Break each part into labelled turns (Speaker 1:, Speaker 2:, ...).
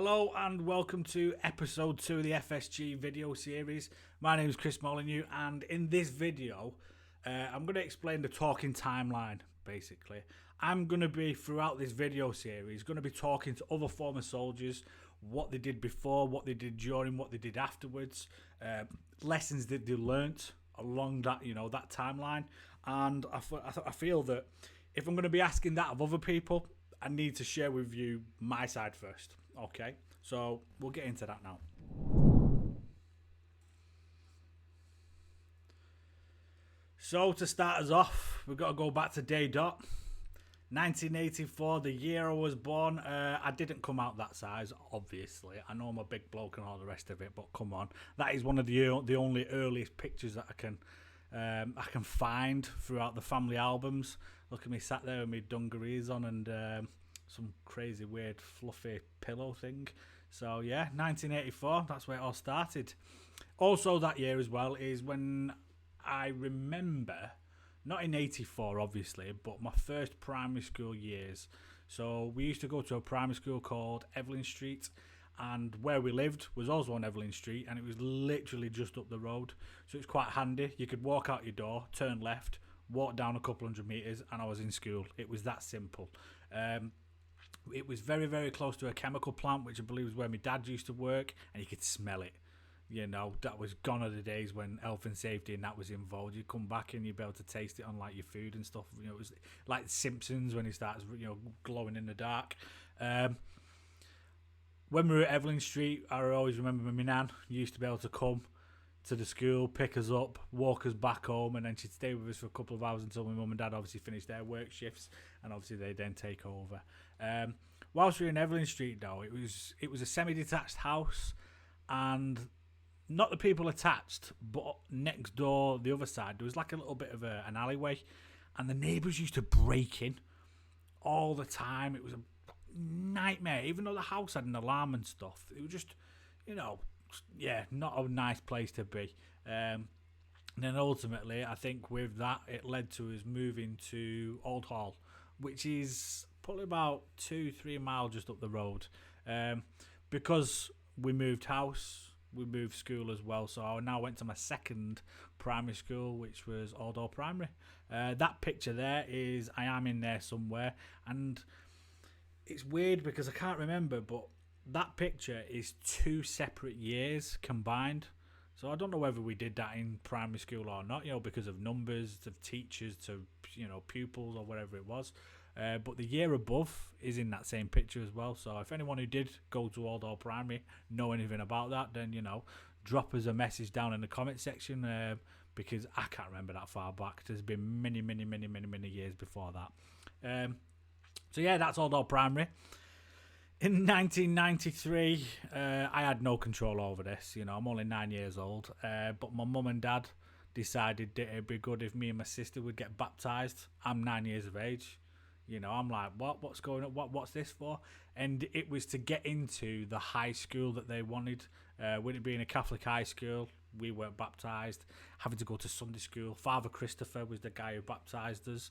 Speaker 1: Hello and welcome to episode 2 of the FSG video series. My name is Chris Molyneux, and in this video I'm going to explain the talking timeline. Basically, I'm going to be, throughout this video series, going to be talking to other former soldiers, what they did before, what they did during, what they did afterwards, lessons that they learnt along that, that timeline. And I feel that if I'm going to be asking that of other people, I need to share with you my side first. Okay, so we'll get into that now. So to start us off, we've got to go back to day dot. 1984, the year I was born. I didn't come out that size, obviously. I know I'm a big bloke and all the rest of it, but come on, that is one of the only earliest pictures that I can find throughout the family albums. Look at me sat there with my dungarees on and some crazy weird fluffy pillow thing. So yeah, 1984, that's where it all started. Also that year as well is when I remember, not in 84 obviously, but my first primary school years. So we used to go to a primary school called Evelyn Street, and where we lived was also on Evelyn Street, and it was literally just up the road. So it's quite handy. You could walk out your door, turn left, walk down a couple hundred metres, and I was in school. It was that simple. It was very, very close to a chemical plant, which I believe was where my dad used to work, and you could smell it. That was gone are the days when health and safety and that was involved. You'd come back and you'd be able to taste it on like your food and stuff. It was like Simpsons when he starts, glowing in the dark. When we were at Evelyn Street, I always remember my nan used to be able to come to the school, pick us up, walk us back home, and then she'd stay with us for a couple of hours until my mum and dad obviously finished their work shifts, and obviously they'd then take over. Whilst we were in Evelyn Street, though, it was a semi-detached house, and not the people attached, but next door, the other side, there was like a little bit of an alleyway, and the neighbours used to break in all the time. It was a nightmare, even though the house had an alarm and stuff. It was just, not a nice place to be. And then ultimately, I think with that, it led to us moving to Old Hall, which is probably about 2-3 miles just up the road. Because we moved house, we moved school as well, so I now went to my second primary school, which was Old Hall Primary. That picture there is, I am in there somewhere, and it's weird because I can't remember, but that picture is 2 separate years combined. So I don't know whether we did that in primary school or not, because of numbers of teachers to, pupils or whatever it was. But the year above is in that same picture as well. So if anyone who did go to Old Hall Primary know anything about that, then, drop us a message down in the comment section, because I can't remember that far back. There's been many, many, many, many, many years before that. So yeah, that's Old Hall Primary. In 1993, I had no control over this. I'm only 9 years old, but my mum and dad decided that it'd be good if me and my sister would get baptised. I'm 9 years of age. I'm like, what's going on? What's this for? And it was to get into the high school that they wanted. With it being a Catholic high school, we weren't baptised. Having to go to Sunday school. Father Christopher was the guy who baptised us.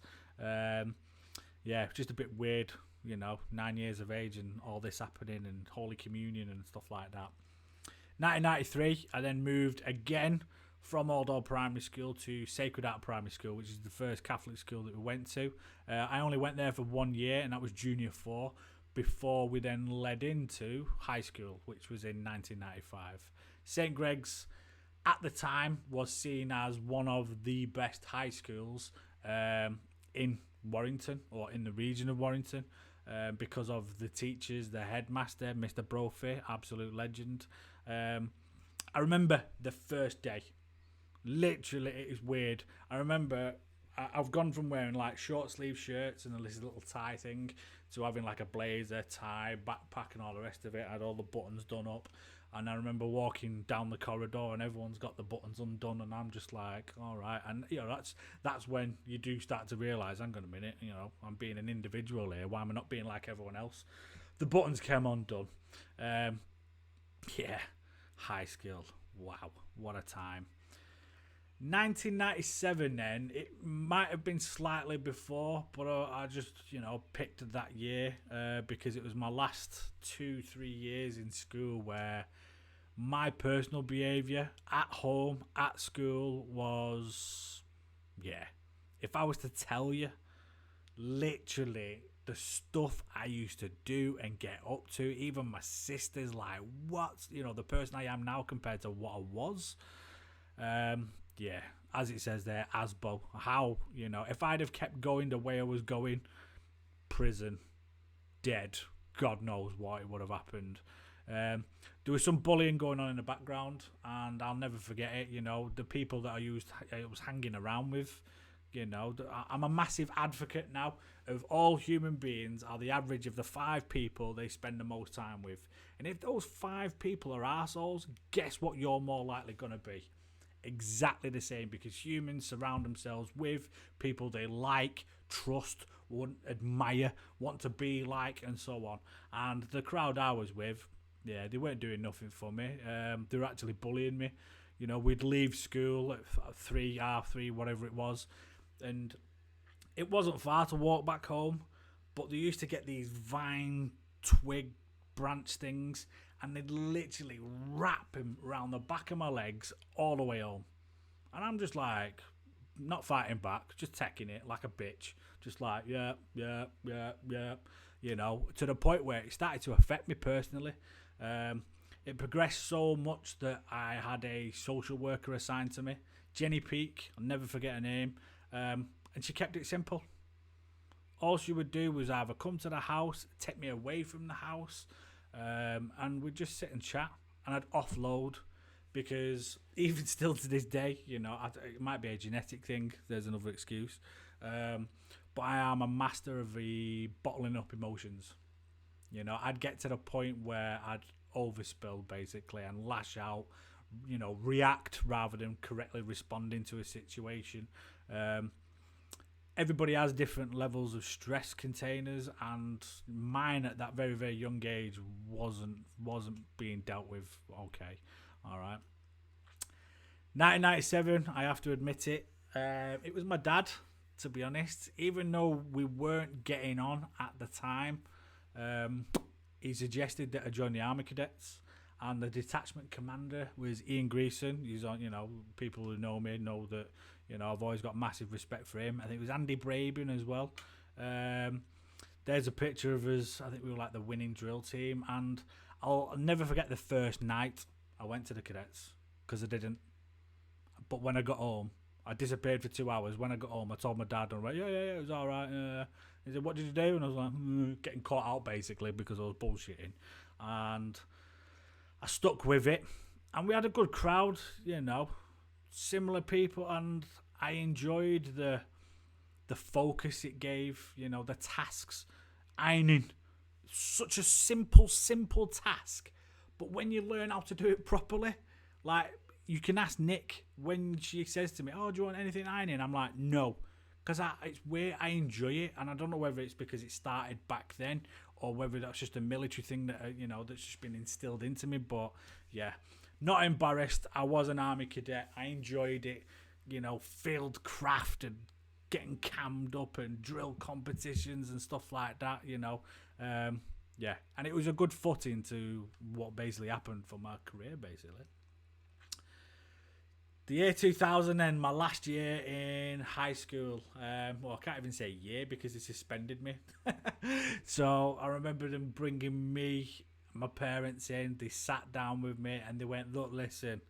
Speaker 1: Just a bit weird, 9 years of age and all this happening and Holy Communion and stuff like that. 1993, I then moved again from Old Hall Primary School to Sacred Heart Primary School, which is the first Catholic school that we went to. I only went there for 1 year, and that was Junior 4, before we then led into high school, which was in 1995. St. Greg's, at the time, was seen as one of the best high schools in Warrington, or in the region of Warrington, because of the teachers, the headmaster, Mr. Brophy, absolute legend. I remember the first day. Literally, it is weird. I remember I've gone from wearing like short sleeve shirts and this little tie thing to having like a blazer, tie, backpack and all the rest of it. I had all the buttons done up, and I remember walking down the corridor and everyone's got the buttons undone, and I'm just like, all right. And that's when you do start to realise, hang on a minute, I'm being an individual here. Why am I not being like everyone else? The buttons came undone. High school. Wow, what a time. 1997 then, it might have been slightly before, but I just, picked that year because it was my last 2-3 years in school where my personal behaviour at home, at school was, yeah. If I was to tell you, literally the stuff I used to do and get up to, even my sister's like, what's, the person I am now compared to what I was. Yeah, as it says there, Asbo. How, if I'd have kept going the way I was going, prison, dead, God knows what it would have happened. There was some bullying going on in the background, and I'll never forget it. The people that I was hanging around with. I'm a massive advocate now of all human beings are the average of the 5 people they spend the most time with. And if those 5 people are arseholes, guess what you're more likely going to be? Exactly the same, because humans surround themselves with people they like, trust, admire, want to be like, and so on. And the crowd I was with, yeah, they weren't doing nothing for me. They were actually bullying me. We'd leave school at 3:30, whatever it was, and it wasn't far to walk back home, but they used to get these vine twig branch things, and they'd literally wrap him around the back of my legs all the way home. And I'm just like, not fighting back, just taking it like a bitch. Just like, yeah. To the point where it started to affect me personally. It progressed so much that I had a social worker assigned to me, Jenny Peake, I'll never forget her name, and she kept it simple. All she would do was either come to the house, take me away from the house, and we'd just sit and chat, and I'd offload, because even still to this day, it might be a genetic thing, there's another excuse, but I am a master of the bottling up emotions. I'd get to the point where I'd overspill basically and lash out, react rather than correctly responding to a situation. Everybody has different levels of stress containers, and mine at that very, very young age wasn't being dealt with. Okay, all right. 1997, I have to admit it. It was my dad, to be honest. Even though we weren't getting on at the time, he suggested that I join the Army Cadets, and the detachment commander was Ian Greason. He's on, people who know me know that, I've always got massive respect for him. I think it was Andy Braben as well. There's a picture of us. I think we were like the winning drill team, and I'll never forget the first night I went to the cadets, because I didn't. But when I got home, I disappeared for 2 hours. When I got home, I told my dad, and I went, yeah, it was all right. He said, what did you do? And I was like, getting caught out basically because I was bullshitting. And I stuck with it. And we had a good crowd, similar people. And I enjoyed the focus it gave, the tasks. Ironing, such a simple task. But when you learn how to do it properly, like, you can ask Nick when she says to me, oh, do you want anything ironing? I'm like, no. Because it's where I enjoy it, and I don't know whether it's because it started back then or whether that's just a military thing that that's just been instilled into me. But yeah, not embarrassed. I was an Army cadet. I enjoyed it. Field craft and getting cammed up and drill competitions and stuff like that. Yeah, and it was a good footing to what basically happened for my career, basically. The year 2000 then, my last year in high school. Well, I can't even say year because they suspended me. So I remember them bringing me, my parents in. They sat down with me and they went, look, listen.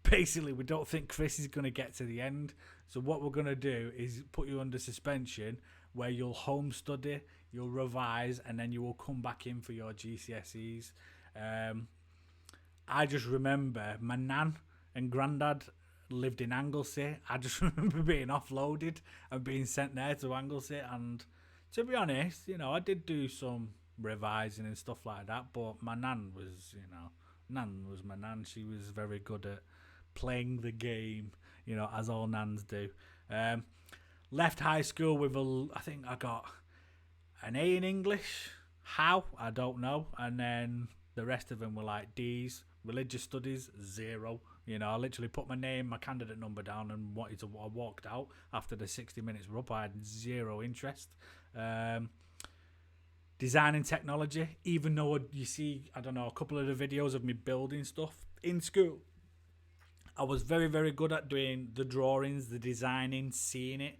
Speaker 1: Basically, we don't think Chris is going to get to the end. So what we're going to do is put you under suspension where you'll home study, you'll revise, and then you will come back in for your GCSEs. I just remember my nan and granddad lived in Anglesey. I just remember being offloaded and being sent there to Anglesey. And to be honest, I did do some revising and stuff like that. But my nan was, nan was my nan. She was very good at playing the game, as all nans do. Left high school with I think I got an A in English. How? I don't know. And then the rest of them were like D's. Religious studies, 0. You know, I literally put my name, my candidate number down, and I walked out after the 60 minutes were up. I had zero interest. Designing technology, even though you see, I don't know, a couple of the videos of me building stuff in school, I was very, very good at doing the drawings, the designing, seeing it.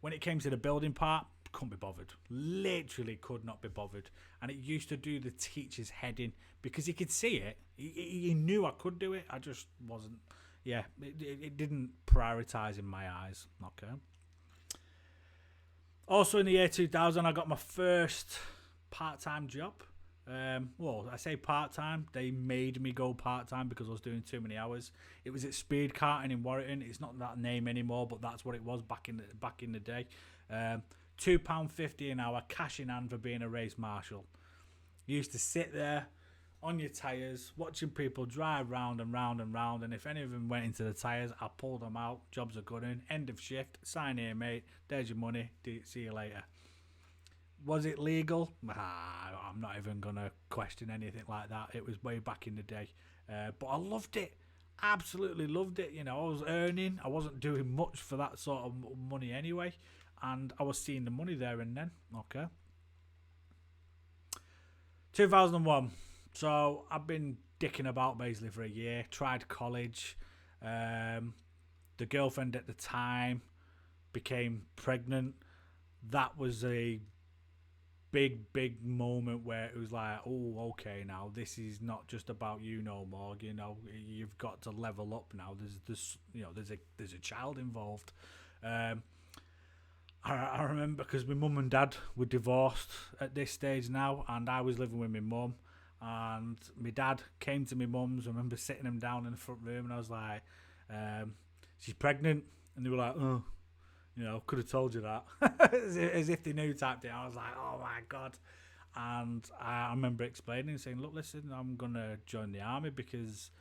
Speaker 1: When it came to the building part, couldn't be bothered. Literally could not be bothered. And it used to do the teacher's head in because he could see it. He knew I could do it. I just wasn't. Yeah, it didn't prioritise in my eyes. Okay. Also in the year 2000, I got my first part-time job. Well, I say part-time. They made me go part-time because I was doing too many hours. It was at Speed Carting in Warrington. It's not that name anymore, but that's what it was back in the day. £2.50 an hour, cash in hand for being a race marshal. You used to sit there on your tyres, watching people drive round and round and round, and if any of them went into the tyres, I pulled them out. Jobs are good in. End of shift. Sign here, mate. There's your money. See you later. Was it legal? I'm not even going to question anything like that. It was way back in the day. But I loved it. Absolutely loved it. You know, I was earning. I wasn't doing much for that sort of money anyway. And I was seeing the money there and then. Okay. 2001. So I've been dicking about basically for a year. Tried college. The girlfriend at the time became pregnant. That was a big moment where it was like, oh, okay, now this is not just about you no more. You know, you've got to level up now. There's a child involved. I remember because my mum and dad were divorced at this stage now, and I was living with my mum, and my dad came to my mum's. I remember sitting him down in the front room, and I was like, she's pregnant, and they were like, oh, you know, could have told you that. as if they knew type thing. I was like, oh my God. And I remember explaining, saying, look, listen, I'm going to join the army because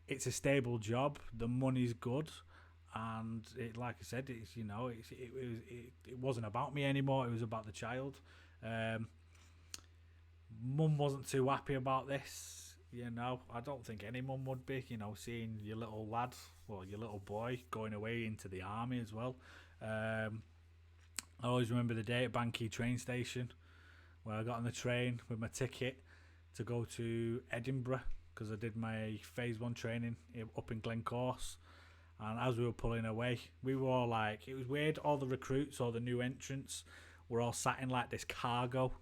Speaker 1: it's a stable job. The money's good. And it, like I said, it's, you know, it wasn't about me anymore. It was about the child. Mum wasn't too happy about this. You know, I don't think any mum would be, you know, seeing your little lad or your little boy going away into the army as well. I always remember the day at Banky train station where I got on the train with my ticket to go to Edinburgh because I did my phase 1 training up in Glencorse. And as we were pulling away, we were all like, it was weird, all the recruits or the new entrants were all sat in like this cargo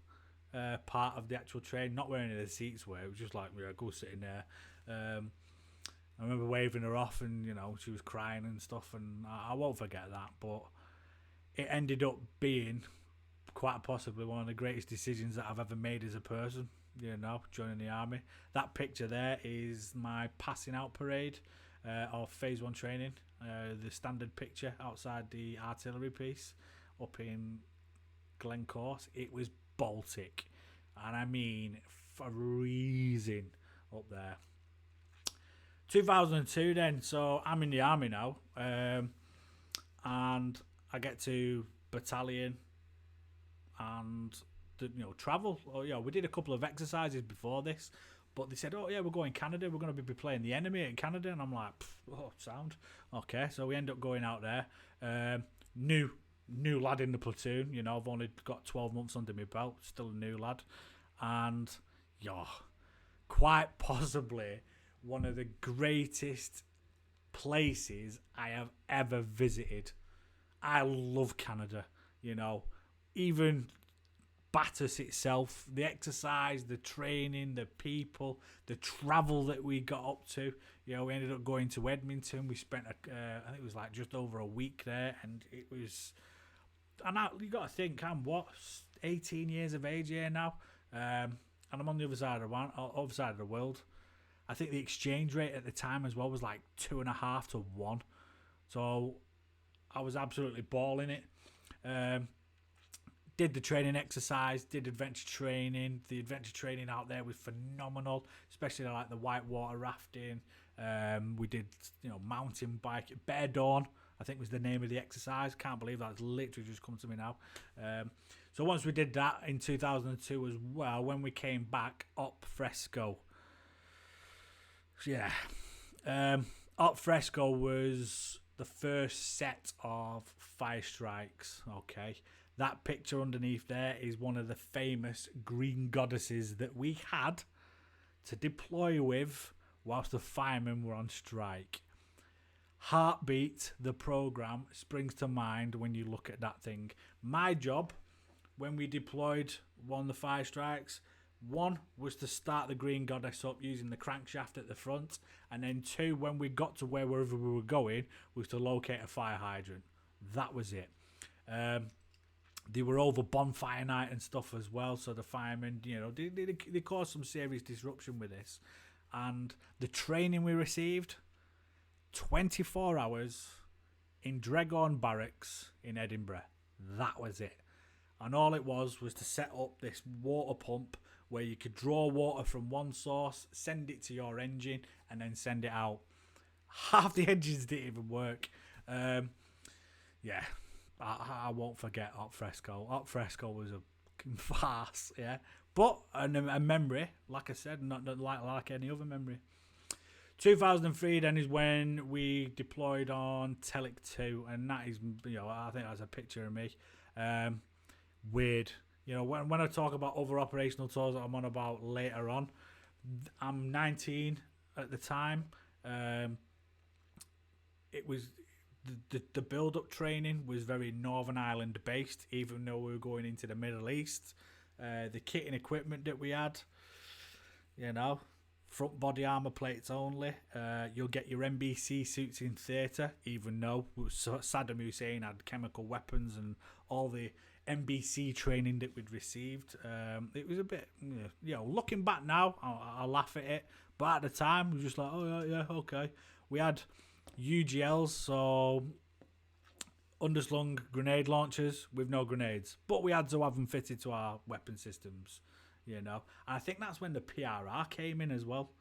Speaker 1: part of the actual train, not where any of the seats were. It was just like, we were go sitting there. I remember waving her off, and you know, she was crying and stuff, and I won't forget that. But it ended up being quite possibly one of the greatest decisions that I've ever made as a person. You know, joining the army. That picture there is my passing out parade of phase 1 training. The standard picture outside the artillery piece up in Glencorse. It was Baltic, and I mean freezing up there. 2002 then, so I'm in the army now, and I get to battalion and travel. Oh yeah, we did a couple of exercises before this, but they said, oh yeah, we're going Canada, we're going to be playing the enemy in Canada, and I'm like, oh, sound okay. So we end up going out there. New lad in the platoon, you know, I've only got 12 months under my belt, still a new lad, and quite possibly one of the greatest places I have ever visited. I love Canada, you know, even Battus itself, the exercise, the training, the people, the travel that we got up to. You know, we ended up going to Edmonton. We spent, I think it was like just over a week there, and it was, and you got to think, I'm 18 years of age here now, and I'm on the other side of the world. I think the exchange rate at the time as well was like 2.5 to 1. So I was absolutely balling it. Did the training exercise, did adventure training. The adventure training out there was phenomenal, especially like the whitewater rafting. We did, mountain bike. Bear Dawn, I think was the name of the exercise. Can't believe that's literally just come to me now. So once we did that in 2002 as well, when we came back up Fresco. Yeah. Al fresco was the first set of fire strikes. Okay, that picture underneath there is one of the famous green goddesses that we had to deploy with whilst the firemen were on strike. Heartbeat, the program, springs to mind when you look at that thing. My job when we deployed one of the fire strikes, one was to start the green goddess up using the crankshaft at the front, and then two, when we got to wherever we were going, was to locate a fire hydrant. That was it. They were over bonfire night and stuff as well, so the firemen, they caused some serious disruption with this. And the training we received, 24 hours in Dregorn Barracks in Edinburgh. That was it. And all it was to set up this water pump where you could draw water from one source, send it to your engine, and then send it out. Half the engines didn't even work. I won't forget Hot Fresco. Hot Fresco was a farce, yeah. But a memory, like I said, not like any other memory. 2003 then is when we deployed on Telic 2, and that is, I think that's a picture of me. Weird. When I talk about other operational tours that I'm on about later on, I'm 19 at the time. It was the build-up training was very Northern Ireland based, even though we were going into the Middle East. The kit and equipment that we had, front body armour plates only. You'll get your NBC suits in theatre, even though Saddam Hussein had chemical weapons and all the NBC training that we'd received. It was a bit, looking back now, I'll laugh at it. But at the time, we were just like, oh, yeah, okay. We had UGLs, so underslung grenade launchers with no grenades. But we had to have them fitted to our weapon systems, And I think that's when the PRR came in as well.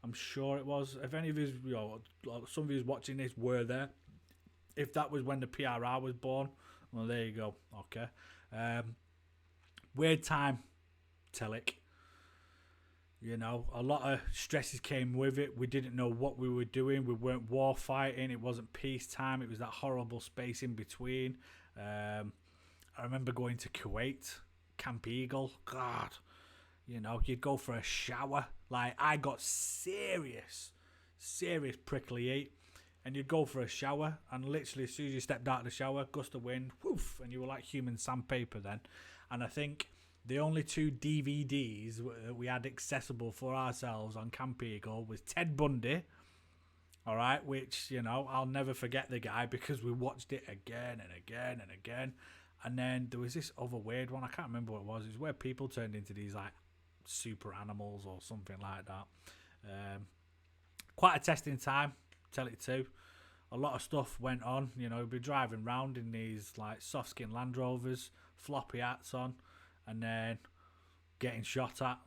Speaker 1: I'm sure it was. If any of you, some of you watching this were there, if that was when the PRR was born, well, there you go. Okay. Weird time, Telic. A lot of stresses came with it. We didn't know what we were doing. We weren't war fighting. It wasn't peacetime. It was that horrible space in between. I remember going to Kuwait, Camp Eagle. God, you'd go for a shower. Like, I got serious prickly heat. And you'd go for a shower, and literally as soon as you stepped out of the shower, gust of wind, woof, and you were like human sandpaper then. And I think the only 2 DVDs that we had accessible for ourselves on Camp Eagle was Ted Bundy, all right, which, I'll never forget the guy because we watched it again and again and again. And then there was this other weird one, I can't remember what it was. It was where people turned into these, like, super animals or something like that. Quite a testing time. Tell it too. A lot of stuff went on. We'd be driving around in these like soft skin Land Rovers, floppy hats on, and then getting shot at.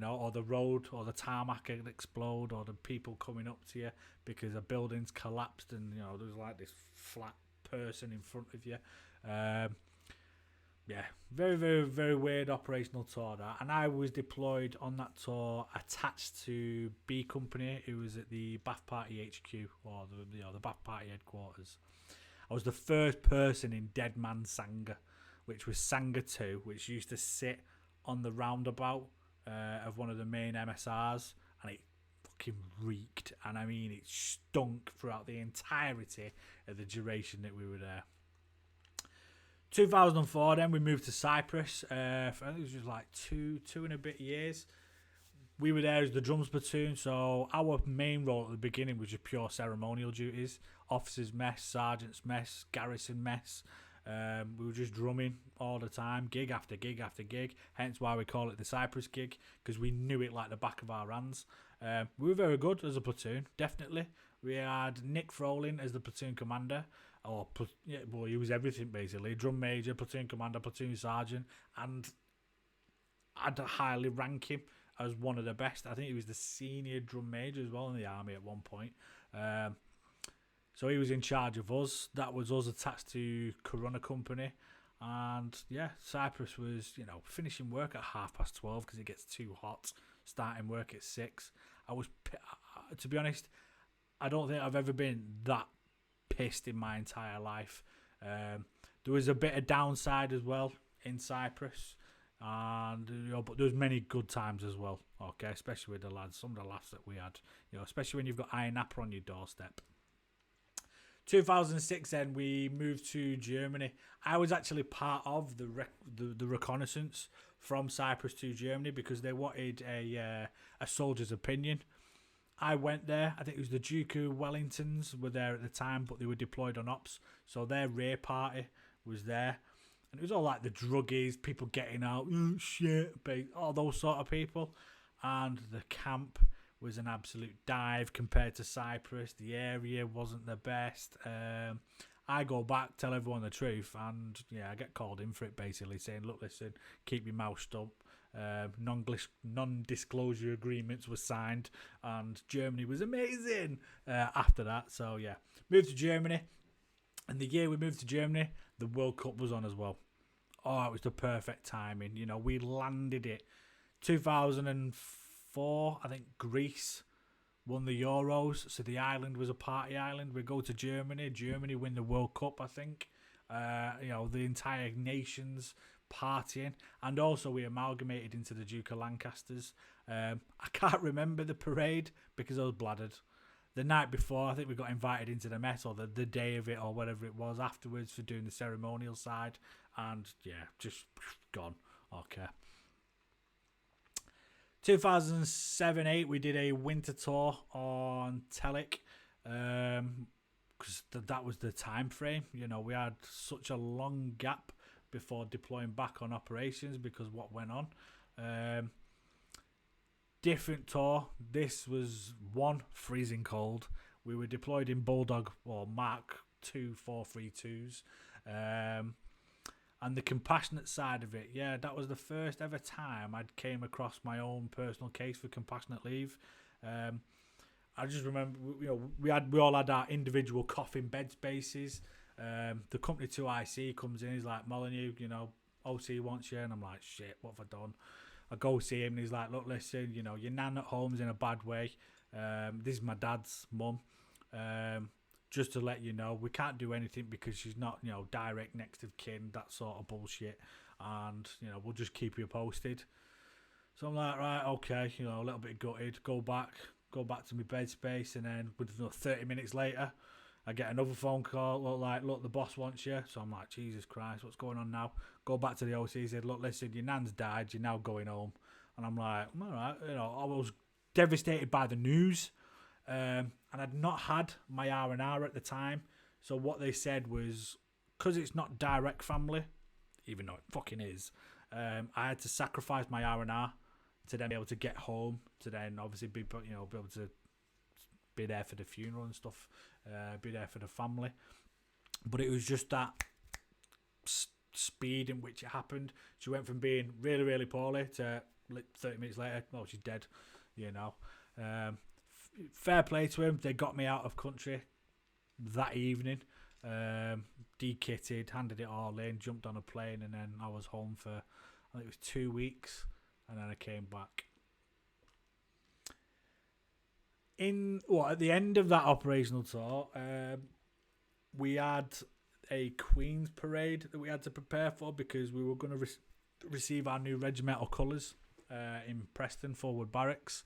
Speaker 1: Or the road or the tarmac would explode, or the people coming up to you because a building's collapsed and there's like this flat person in front of you. Very, very, very weird operational tour that. And I was deployed on that tour attached to B Company, who was at the Bath Party HQ, or the Bath Party headquarters. I was the first person in Dead Man Sanga, which was Sanga 2, which used to sit on the roundabout of one of the main MSRs, and it fucking reeked. And I mean, it stunk throughout the entirety of the duration that we were there. 2004, then we moved to Cyprus. I think it was just like two and a bit years. We were there as the drums platoon, so our main role at the beginning was just pure ceremonial duties. Officers' mess, sergeants' mess, garrison mess. We were just drumming all the time, gig after gig after gig. Hence why we call it the Cyprus gig, because we knew it like the back of our hands. We were very good as a platoon, definitely. We had Nick Froling as the platoon commander. He was everything basically. Drum major, platoon commander, platoon sergeant, and I'd highly rank him as one of the best. I think he was the senior drum major as well in the army at one point. So he was in charge of us. That was us attached to Corona Company. And yeah, Cyprus was, finishing work at 12:30 because it gets too hot. Starting work at 6. To be honest, I don't think I've ever been that pissed in my entire life. There was a bit of downside as well in Cyprus, and but there was many good times as well. Okay, especially with the lads, some of the laughs that we had. Especially when you've got Iron Napa on your doorstep. 2006, then we moved to Germany. I was actually part of the reconnaissance from Cyprus to Germany because they wanted a soldier's opinion. I went there. I think it was the Duke of Wellingtons were there at the time, but they were deployed on ops. So their rear party was there. And it was all like the druggies, people getting out, shit, all those sort of people. And the camp was an absolute dive compared to Cyprus. The area wasn't the best. I go back, tell everyone the truth, and I get called in for it basically, saying, look, listen, keep your mouth shut. Non-disclosure agreements were signed, and Germany was amazing after that. So moved to Germany, and the year we moved to Germany, the World Cup was on as well. Oh, it was the perfect timing. We landed it 2004. I think Greece won the Euros, so the island was a party island. We go to Germany win the World Cup, I think. The entire nation's partying, and also we amalgamated into the Duke of Lancasters. I can't remember the parade because I was bladdered. The night before, I think we got invited into the Met, or the day of it, or whatever it was afterwards for doing the ceremonial side, and just gone. Okay. 2007-8, we did a winter tour on Telic, because that was the time frame. We had such a long gap before deploying back on operations because what went on. Different tour. This was freezing cold. We were deployed in Bulldog or Mark 2 432s. And the compassionate side of it, that was the first ever time I'd came across my own personal case for compassionate leave. I just remember, we all had our individual coffin bed spaces. The company 2IC comes in, he's like, Molyneux, OC wants you, and I'm like, shit, what have I done? I go see him, and he's like, look, listen, your nan at home's in a bad way. This is my dad's mum. Just to let you know, we can't do anything because she's not, direct next of kin, that sort of bullshit. And, we'll just keep you posted. So I'm like, right, okay, a little bit gutted, go back to my bed space, and then 30 minutes later, I get another phone call, look, the boss wants you. So I'm like, Jesus Christ, what's going on now? Go back to the OC, he said, look, listen, your nan's died, you're now going home. And I'm like, all right, I was devastated by the news. And I'd not had my R&R at the time. So what they said was, because it's not direct family, even though it fucking is, I had to sacrifice my R&R to then be able to get home, to then obviously be able to be there for the funeral and stuff, be there for the family. But it was just that speed in which it happened. She went from being really, really poorly to 30 minutes later, she's dead, fair play to him. They got me out of country that evening, de-kitted, handed it all in, jumped on a plane, and then I was home for, I think it was 2 weeks, and then I came back. At the end of that operational tour, we had a Queen's parade that we had to prepare for because we were going to receive our new regimental colours in Preston Forward Barracks.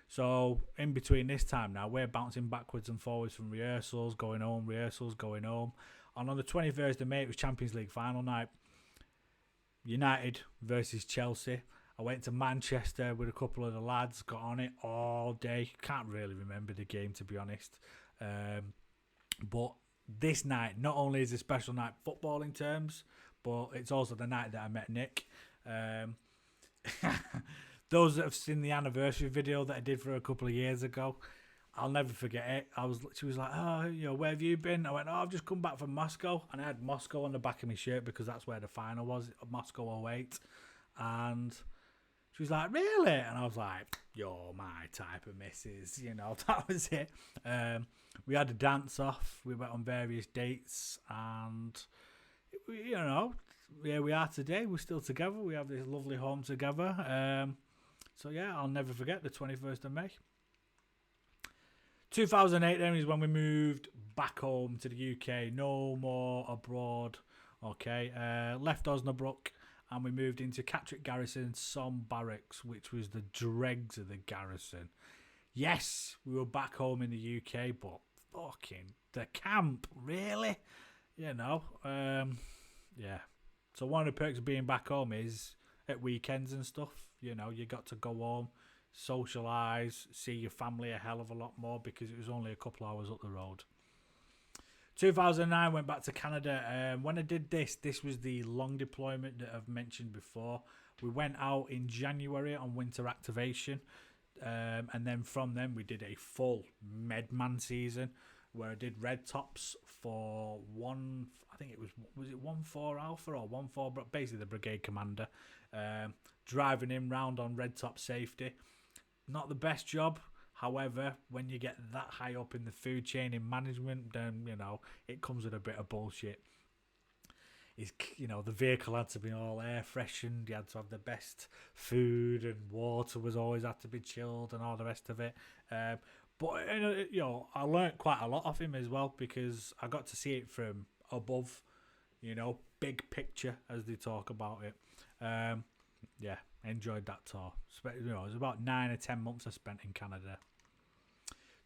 Speaker 1: So in between this time now, we're bouncing backwards and forwards from rehearsals, going home. And on the 21st of May, it was Champions League final night. United versus Chelsea. I went to Manchester with a couple of the lads, got on it all day. Can't really remember the game, to be honest. But this night, not only is a special night footballing terms, but it's also the night that I met Nick. Those that have seen the anniversary video that I did for a couple of years ago, I'll never forget it. She was like, where have you been? I went, I've just come back from Moscow. And I had Moscow on the back of my shirt because that's where the final was, Moscow 08. And she was like, really? And I was like, you're my type of missus. That was it. We had a dance off. We went on various dates. And, here we are today. We're still together. We have this lovely home together. So, I'll never forget the 21st of May. 2008 then is when we moved back home to the UK. No more abroad. Okay, left Osnabrück and we moved into Catterick Garrison, Somme Barracks, which was the dregs of the garrison. Yes, we were back home in the UK, but fucking the camp, really? You know, yeah. So one of the perks of being back home is at weekends and stuff, you know, you got to go home, socialise, see your family a hell of a lot more because it was only a couple hours up the road. 2009 went back to Canada. When I did this was the long deployment that I've mentioned before. We went out in January on winter activation. And then from then we did a full Medman season where I did red tops for one, I think it was it 1-4 Alpha or 1-4, but basically the brigade commander, driving him round on red top safety. Not the best job. However, when you get that high up in the food chain in management, then, you know, it comes with a bit of bullshit. You know, the vehicle had to be all air freshened, you had to have the best food, and water was always had to be chilled and all the rest of it. But, you know, I learnt quite a lot off him as well because I got to see it from above, you know, big picture as they talk about it. Yeah, enjoyed that tour. You know, it was about 9 or 10 months I spent in Canada.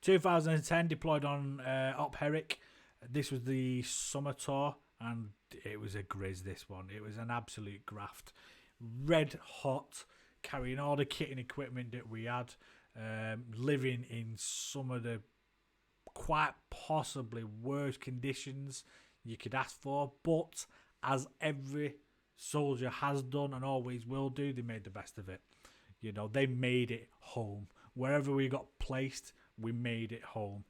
Speaker 1: 2010 deployed on Op Herrick. This was the summer tour, and it was a grizz, this one. It was an absolute graft. Red hot, carrying all the kit and equipment that we had, living in some of the quite possibly worst conditions you could ask for. But as every soldier has done and always will do, they made the best of it. You know, they made it home. Wherever we got placed, we made it home.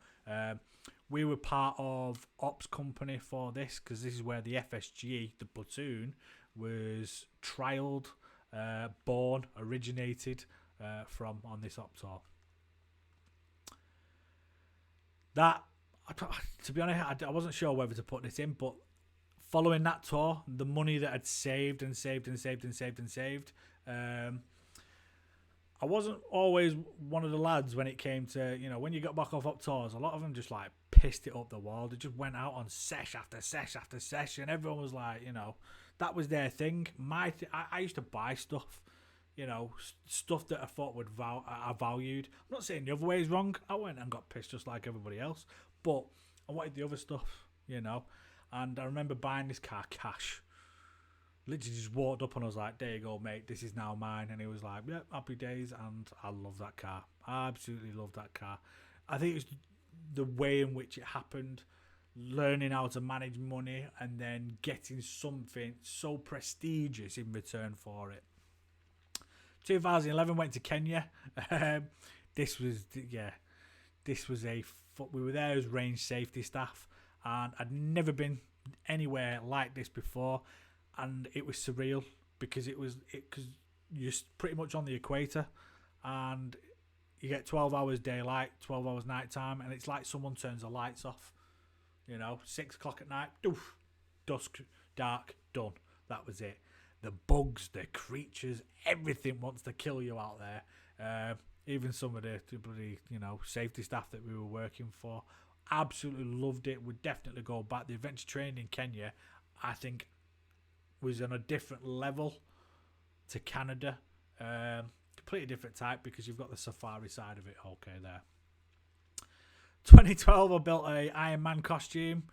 Speaker 1: We were part of Ops Company for this because this is where the FSG, the platoon, was trialled, born, originated from on this Op tour. That, to be honest, I wasn't sure whether to put this in, but following that tour, the money that I'd saved, I wasn't always one of the lads when it came to, you know, when you got back off up tours, a lot of them just like pissed it up the wall. They just went out on sesh after sesh after sesh, and everyone was like, you know, that was their thing. I used to buy stuff, you know, stuff that I thought I valued. I'm not saying the other way is wrong. I went and got pissed just like everybody else, but I wanted the other stuff, you know. And I remember buying this car cash. Literally just walked up and I was like, there you go, mate, this is now mine. And he was like, yeah, happy days. And I love that car. I absolutely love that car. I think it's the way in which it happened, learning how to manage money and then getting something so prestigious in return for it. 2011 went to Kenya. We were there as range safety staff, and I'd never been anywhere like this before. And it was surreal because because you're pretty much on the equator, and you get 12 hours daylight, 12 hours nighttime, and it's like someone turns the lights off. You know, 6 o'clock at night, doof, dusk, dark, done. That was it. The bugs, the creatures, everything wants to kill you out there. Even some of the bloody, you know, safety staff that we were working for, absolutely loved it. Would definitely go back. The adventure training in Kenya, I think, was on a different level to Canada. Completely different type because you've got the safari side of it. Okay, there. 2012, I built a Iron Man costume.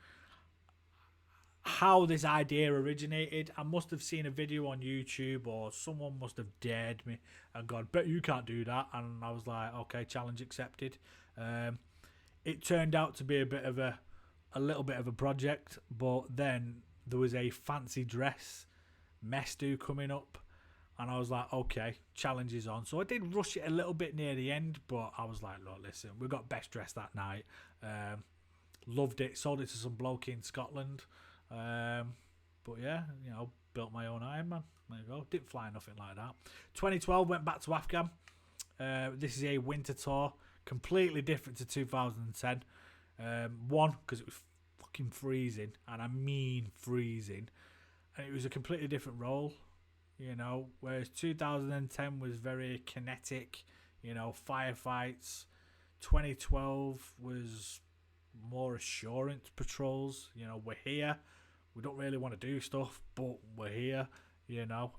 Speaker 1: How this idea originated, I must have seen a video on YouTube, or someone must have dared me and gone, bet you can't do that. And I was like, okay, challenge accepted. It turned out to be a little bit of a project, but then there was a fancy dress mess do coming up, and I was like, okay, challenge is on. So I did rush it a little bit near the end, but I was like, look, listen, we got best dress that night. Loved it, sold it to some bloke in Scotland. But yeah, you know, built my own Iron Man. There you go. Didn't fly nothing like that. 2012 went back to Afghan. This is a winter tour, completely different to 2010. One, because it was fucking freezing, and I mean freezing, and it was a completely different role, you know, whereas 2010 was very kinetic, you know, firefights. 2012 was more assurance patrols. You know, we're here. We don't really want to do stuff, but we're here. You know,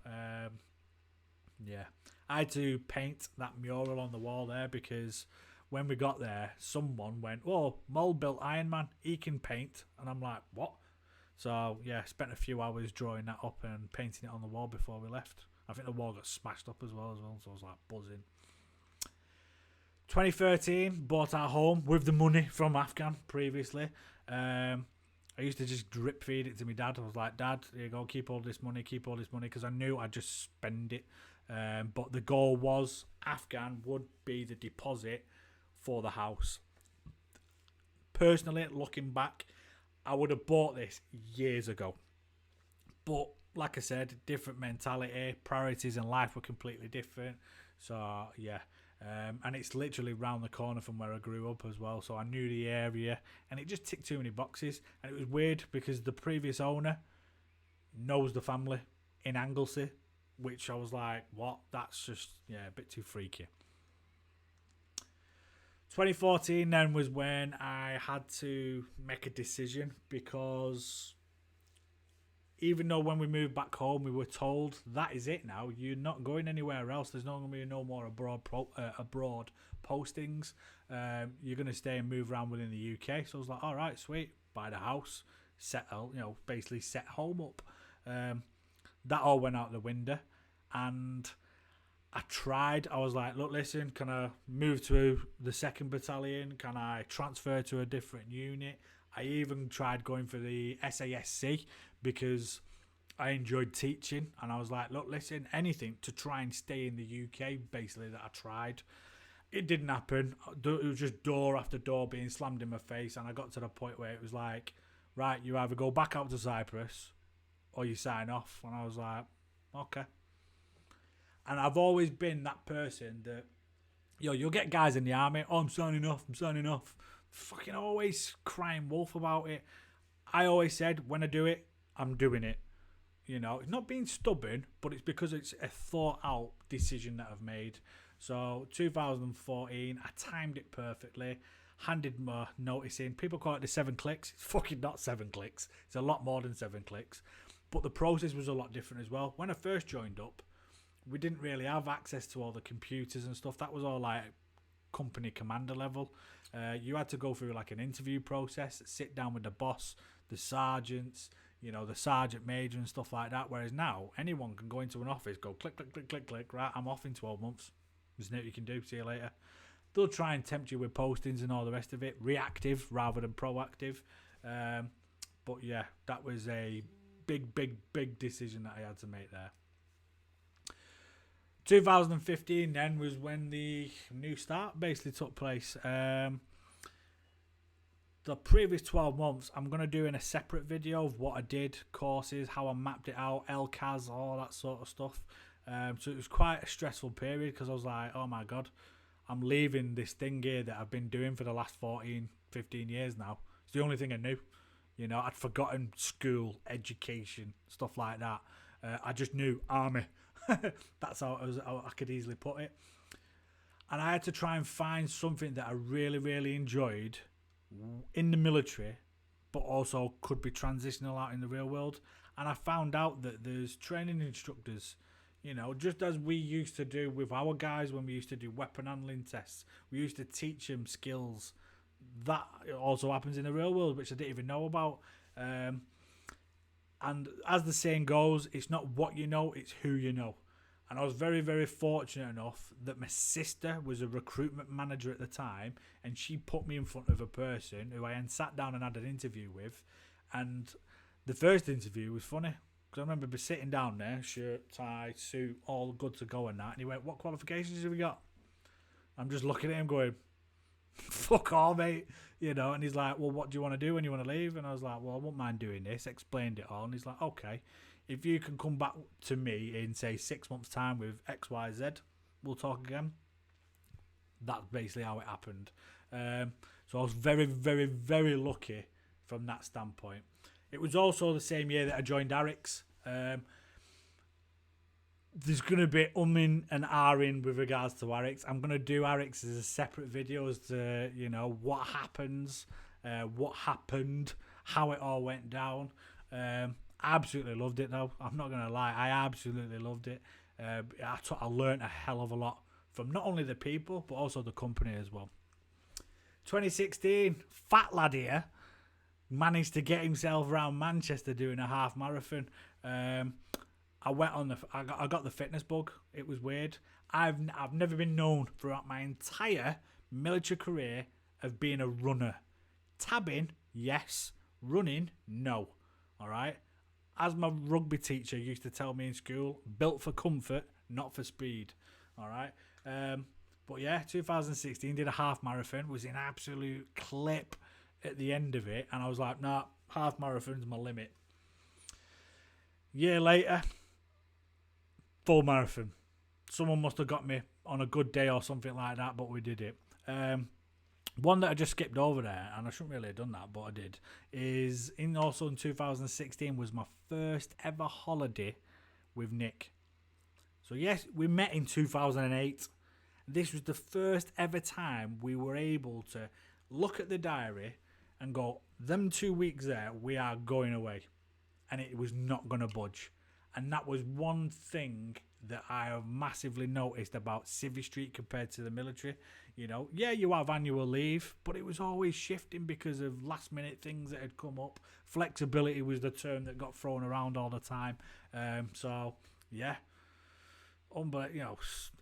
Speaker 1: yeah. I had to paint that mural on the wall there because when we got there, someone went, "Oh, Mole built Iron Man. He can paint," and I'm like, "What?" So yeah, spent a few hours drawing that up and painting it on the wall before we left. I think the wall got smashed up as well, so I was like buzzing. 2013, bought our home with the money from Afghan previously. I used to just drip feed it to my dad. I was like, "Dad, here you go, keep all this money, because I knew I'd just spend it. But the goal was Afghan would be the deposit for the house. Personally, looking back, I would have bought this years ago. But like I said, different mentality, priorities in life were completely different. So yeah, and it's literally round the corner from where I grew up as well. So I knew the area, and it just ticked too many boxes. And it was weird because the previous owner knows the family in Anglesey, which I was like, what? That's just, yeah, a bit too freaky. 2014 then was when I had to make a decision, because even though when we moved back home we were told that is it now, you're not going anywhere else, there's not going to be no more abroad postings, you're going to stay and move around within the UK. So I was like, all right, sweet, buy the house, settle, basically set home up. That all went out the window, and I tried. I was like, look, listen, can I move to the 2nd Battalion? Can I transfer to a different unit? I even tried going for the SASC because I enjoyed teaching, and I was like, look, listen, anything to try and stay in the UK, basically, that I tried. It didn't happen. It was just door after door being slammed in my face, and I got to the point where it was like, right, you either go back out to Cyprus or you sign off. And I was like, okay. And I've always been that person that, you'll get guys in the army, oh, I'm signing off. Fucking always crying wolf about it. I always said, when I do it, I'm doing it. It's not being stubborn, but it's because it's a thought out decision that I've made. So 2014, I timed it perfectly, handed my notice in. People call it the 7 clicks. It's fucking not 7 clicks. It's a lot more than 7 clicks. But the process was a lot different as well. When I first joined up, we didn't really have access to all the computers and stuff. That was all like company commander level. You had to go through like an interview process, sit down with the boss, the sergeants, the sergeant major and stuff like that. Whereas now, anyone can go into an office, go click, click, click, click, click, right, I'm off in 12 months. There's nothing you can do, see you later. They'll try and tempt you with postings and all the rest of it, reactive rather than proactive. But yeah, that was a big decision that I had to make there. 2015 then was when the new start basically took place. The previous 12 months, I'm going to do in a separate video of what I did, courses, how I mapped it out, LCAS, all that sort of stuff. So it was quite a stressful period because I was like, oh my God, I'm leaving this thing here that I've been doing for the last 14, 15 years now. It's the only thing I knew. I'd forgotten school, education, stuff like that. I just knew army. That's how I could easily put it. And I had to try and find something that I really, really enjoyed in the military, but also could be transitional out in the real world. And I found out that there's training instructors, just as we used to do with our guys when we used to do weapon handling tests. We used to teach them skills. That also happens in the real world, which I didn't even know about. And as the saying goes, it's not what you know, it's who you know. And I was very, very fortunate enough that my sister was a recruitment manager at the time, and she put me in front of a person who I then sat down and had an interview with. And the first interview was funny, because I remember sitting down there, shirt, tie, suit, all good to go and that. And he went, what qualifications have we got? I'm just looking at him going, fuck all, mate. And he's like, well, what do you want to do when you want to leave? And I was like, well, I won't mind doing this. Explained it all. And he's like, okay, if you can come back to me in, say, 6 months' time with X, Y, Z, we'll talk again. That's basically how it happened. So I was very, very, very lucky from that standpoint. It was also the same year that I joined Arix. there's going to be umming and ahhing with regards to Arix. I'm going to do Arix as a separate video as to, what happens, what happened, how it all went down. I absolutely loved it, though. I'm not going to lie. I absolutely loved it. I learned a hell of a lot from not only the people, but also the company as well. 2016, fat lad here managed to get himself around Manchester doing a half marathon. I went on I got the fitness bug. It was weird. I've never been known throughout my entire military career of being a runner. Tabbing, yes. Running, no. All right. As my rugby teacher used to tell me in school, built for comfort, not for speed. All right. But yeah, 2016 did a half marathon. Was an absolute clip at the end of it, and I was like, nah, half marathon's my limit. Year later, full marathon. Someone must have got me on a good day or something like that, but we did it. One that I just skipped over there, and I shouldn't really have done that, but I did, is also in 2016 was my first ever holiday with Nick. So yes, we met in 2008. This was the first ever time we were able to look at the diary and go, them 2 weeks there, we are going away. And it was not going to budge. And that was one thing that I have massively noticed about Civvy Street compared to the military. Yeah, you have annual leave, but it was always shifting because of last minute things that had come up. Flexibility was the term that got thrown around all the time. So, yeah.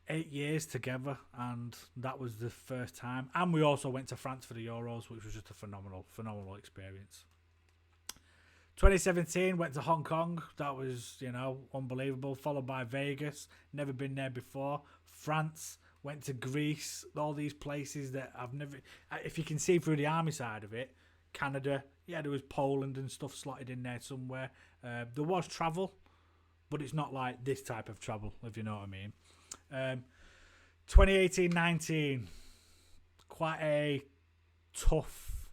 Speaker 1: 8 years together, and that was the first time. And we also went to France for the Euros, which was just a phenomenal experience. 2017, went to Hong Kong. That was, unbelievable. Followed by Vegas. Never been there before. France. Went to Greece. All these places that I've never... If you can see through the army side of it, Canada. Yeah, there was Poland and stuff slotted in there somewhere. There was travel, but it's not like this type of travel, if you know what I mean. 2018-19. Quite a tough...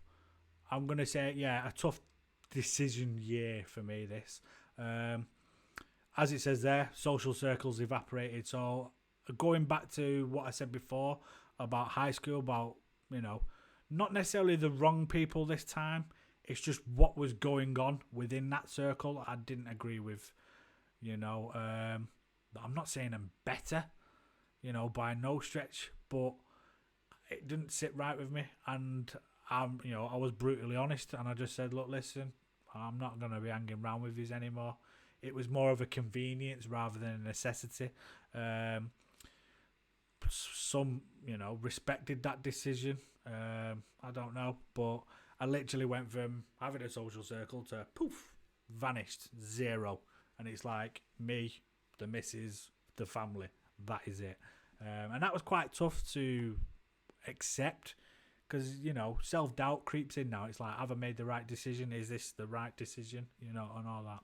Speaker 1: I'm going to say, a tough decision year for me, this. As it says there, social circles evaporated. So going back to what I said before about high school, about, not necessarily the wrong people this time. It's just what was going on within that circle I didn't agree with. I'm not saying I'm better, by no stretch, but it didn't sit right with me. And I was brutally honest, and I just said, look, listen, I'm not going to be hanging around with these anymore. It was more of a convenience rather than a necessity. Some, respected that decision. I don't know, but I literally went from having a social circle to poof, vanished, zero. And it's like me, the missus, the family. That is it. And that was quite tough to accept. Because, self-doubt creeps in now. It's like, have I made the right decision? Is this the right decision? And all that.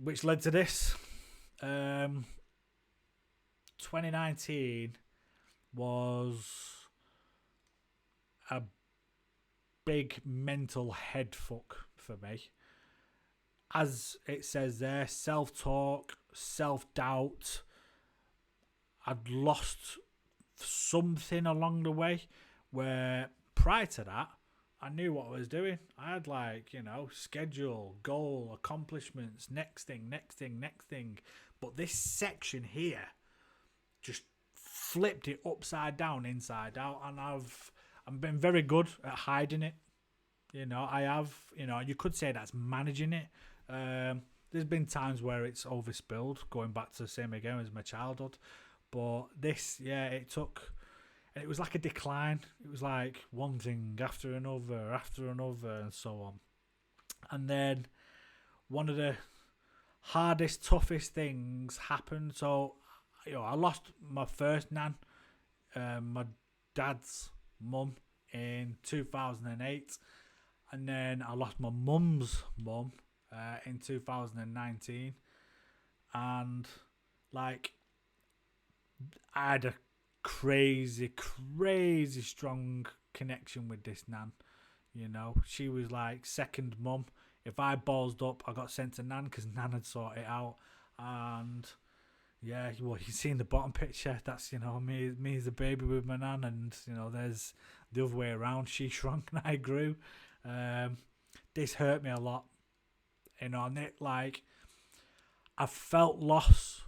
Speaker 1: Which led to this. 2019 was a big mental head fuck for me. As it says there, self-talk, self-doubt. I'd lost something along the way, where prior to that I knew what I was doing. I had schedule, goal, accomplishments, next thing, but this section here just flipped it upside down, inside out, and I've been very good at hiding it. I have, you could say that's managing it. There's been times where it's overspilled, going back to the same again as my childhood. But this, it took, and it was like a decline. It was like one thing after another, and so on. And then one of the hardest, toughest things happened. So, I lost my first nan, my dad's mum, in 2008. And then I lost my mum's mum in 2019. And, I had a crazy strong connection with this nan. She was like second mum. If I ballsed up, I got sent to nan because nan had sorted it out. And yeah, well, you've seen the bottom picture. That's, me as a baby with my nan, and there's the other way around. She shrunk and I grew. This hurt me a lot, and I felt loss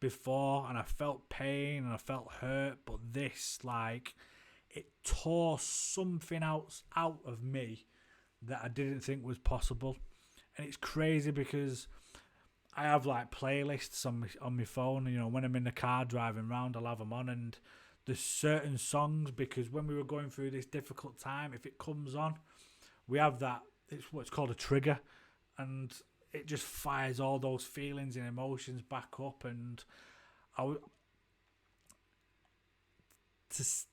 Speaker 1: before, and I felt pain, and I felt hurt, but this, it tore something out of me that I didn't think was possible. And it's crazy because I have playlists on my phone. When I'm in the car driving around, I'll have them on, and there's certain songs, because when we were going through this difficult time, if it comes on, we have that. It's what's called a trigger, and it just fires all those feelings and emotions back up. And I'm just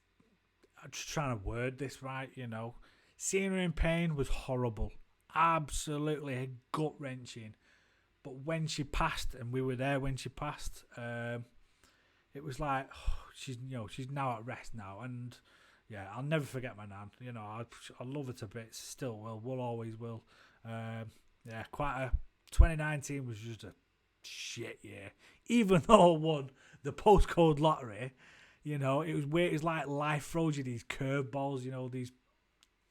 Speaker 1: trying to word this right. Seeing her in pain was horrible, absolutely gut wrenching. But when she passed, and we were there when she passed, it was like, she's now at rest now. And yeah, I'll never forget my nan. I love her to bits. Still will always will. 2019 was just a shit year. Even though I won the postcode lottery, it was weird. It's like life throws you these curveballs, these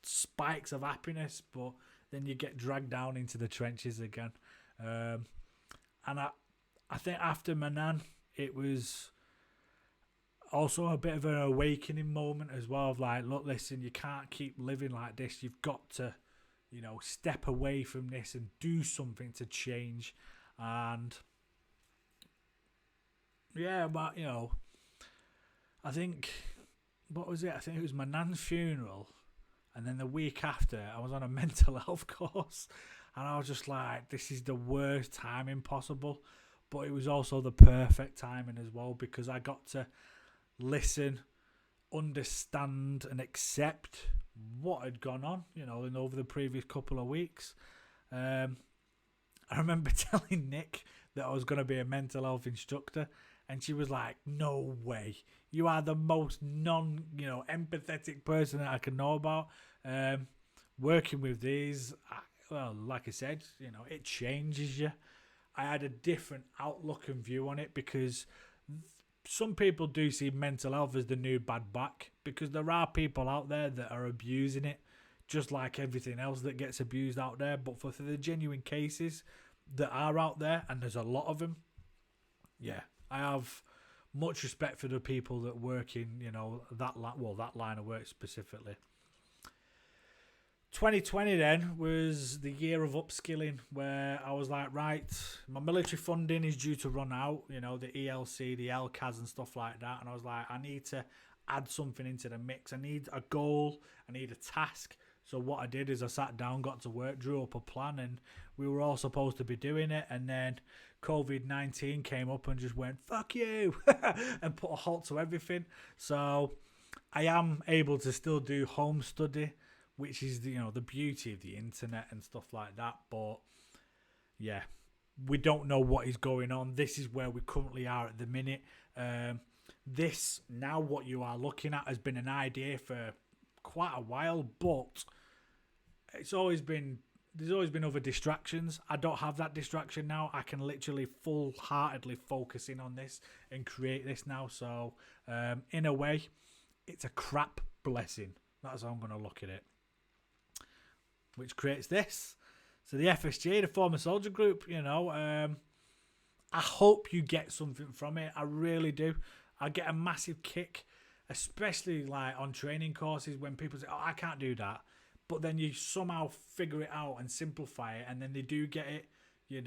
Speaker 1: spikes of happiness, but then you get dragged down into the trenches again. And I think after my nan, it was also a bit of an awakening moment as well, of look, listen, you can't keep living like this. You've got to, step away from this and do something to change. And yeah, but I think, what was it? I think it was my nan's funeral, and then the week after, I was on a mental health course, and I was just like, this is the worst timing possible. But it was also the perfect timing as well, because I got to listen, understand, and accept what had gone on, in over the previous couple of weeks. I remember telling Nick that I was going to be a mental health instructor, and she was like, no way. You are the most empathetic person that I can know about. Working with these, well, like I said, it changes you. I had a different outlook and view on it, because some people do see mental health as the new bad back, because there are people out there that are abusing it, just like everything else that gets abused out there. But for the genuine cases that are out there, and there's a lot of them, yeah, I have much respect for the people that work in, that line of work specifically. 2020 then was the year of upskilling, where I was like, right, my military funding is due to run out, the ELC, the LCAS and stuff like that. And I was like, I need to add something into the mix. I need a goal. I need a task. So what I did is I sat down, got to work, drew up a plan, and we were all supposed to be doing it. And then COVID-19 came up and just went, fuck you, and put a halt to everything. So I am able to still do home study, which is the beauty of the internet and stuff like that. But yeah, we don't know what is going on. This is where we currently are at the minute. This, now what you are looking at, has been an idea for quite a while, but there's always been other distractions. I don't have that distraction now. I can literally full-heartedly focus in on this and create this now. So in a way, it's a crap blessing. That's how I'm going to look at it. Which creates this. So the FSG, the Former Soldier Group, I hope you get something from it. I really do. I get a massive kick, especially on training courses, when people say, oh, I can't do that. But then you somehow figure it out and simplify it, and then they do get it,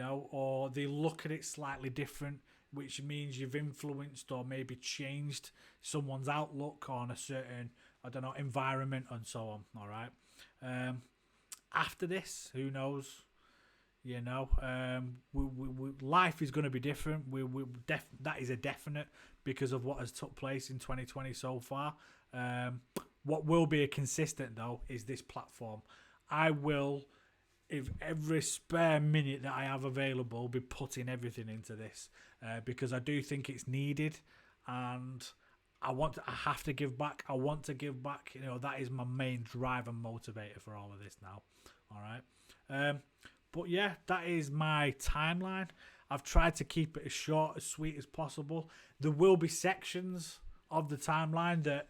Speaker 1: or they look at it slightly different, which means you've influenced or maybe changed someone's outlook on a certain, environment and so on, all right? After this, who knows? Life is going to be different. That is a definite, because of what has took place in 2020 so far. What will be a consistent, though, is this platform. I will, if every spare minute that I have available, be putting everything into this, because I do think it's needed, and I have to give back. I want to give back. That is my main drive and motivator for all of this now. All right. But yeah, that is my timeline. I've tried to keep it as short, as sweet as possible. There will be sections of the timeline that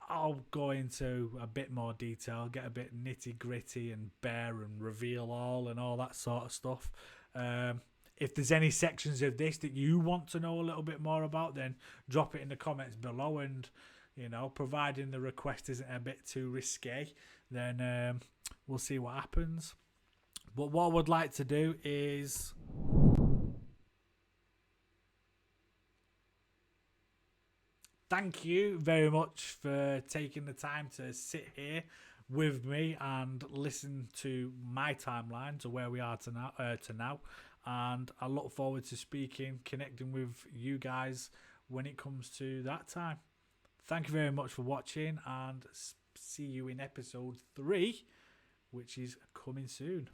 Speaker 1: I'll go into a bit more detail, get a bit nitty gritty and bare and reveal all that sort of stuff. If there's any sections of this that you want to know a little bit more about, then drop it in the comments below. And, you know, providing the request isn't a bit too risque, then we'll see what happens. But what I would like to do is thank you very much for taking the time to sit here with me and listen to my timeline to where we are to now. And I look forward to connecting with you guys when it comes to that time. Thank you very much for watching, and see you in episode 3, which is coming soon.